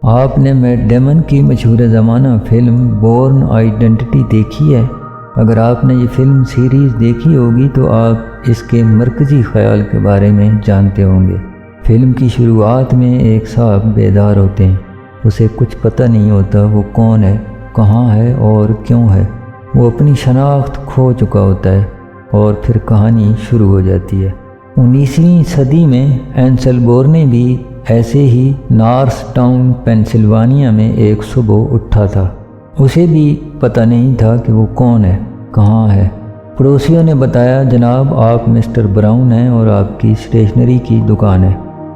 آپ نے meat demon کی مشہور زمانہ فلم بورن آئیڈینٹی دیکھی ہے؟ اگر آپ نے یہ فلم سیریز دیکھی ہوگی تو آپ اس کے مرکزی خیال کے بارے میں جانتے ہوں گے۔ فلم کی شروعات میں ایک صاحب بیدار ہوتے ہیں۔ اسے کچھ پتہ نہیں ہوتا وہ کون ہے، کہاں ہے اور کیوں ہے۔ وہ اپنی شناخت کھو چکا ہوتا ہے اور پھر کہانی شروع ہو جاتی ہے۔ 19ویں صدی میں اینسل بورنے بھی ایسے ہی نارس ٹاؤن پینسلوانیا میں ایک صبح اٹھا تھا۔ اسے بھی پتہ نہیں تھا کہ وہ کون ہے، کہاں ہے۔ پڑوسیوں نے بتایا جناب آپ مسٹر براؤن ہیں اور آپ کی اسٹیشنری کی دکان ہے،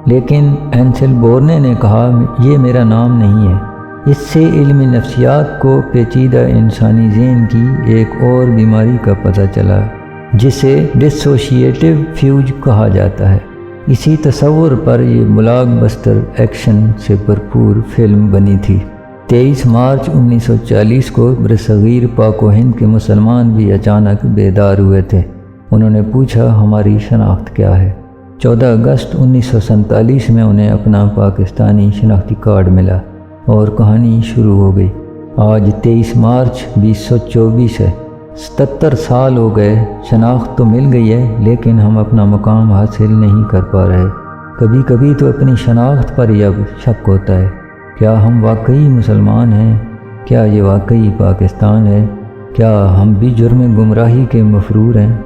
لیکن اینسل بورنے نے کہا یہ میرا نام نہیں ہے۔ اس سے علم نفسیات کو پیچیدہ انسانی ذہن کی ایک اور بیماری کا پتہ چلا جسے ڈسوشیٹیو فیوج کہا جاتا ہے۔ اسی تصور پر یہ بلاک بسٹر ایکشن سے بھرپور فلم بنی تھی۔ 23 مارچ 1940 کو برصغیر پاک و ہند کے مسلمان بھی اچانک بیدار ہوئے تھے۔ انہوں نے پوچھا ہماری شناخت کیا ہے؟ 14 اگست 1947 میں انہیں اپنا پاکستانی شناختی کارڈ ملا اور کہانی شروع ہو گئی۔ آج 23 مارچ 2024 ہے۔ 77 سال ہو گئے، شناخت تو مل گئی ہے لیکن ہم اپنا مقام حاصل نہیں کر پا رہے۔ کبھی کبھی تو اپنی شناخت پر ہی اب شک ہوتا ہے، کیا ہم واقعی مسلمان ہیں؟ کیا یہ واقعی پاکستان ہے؟ کیا ہم بھی جرم گمراہی کے مفرور ہیں؟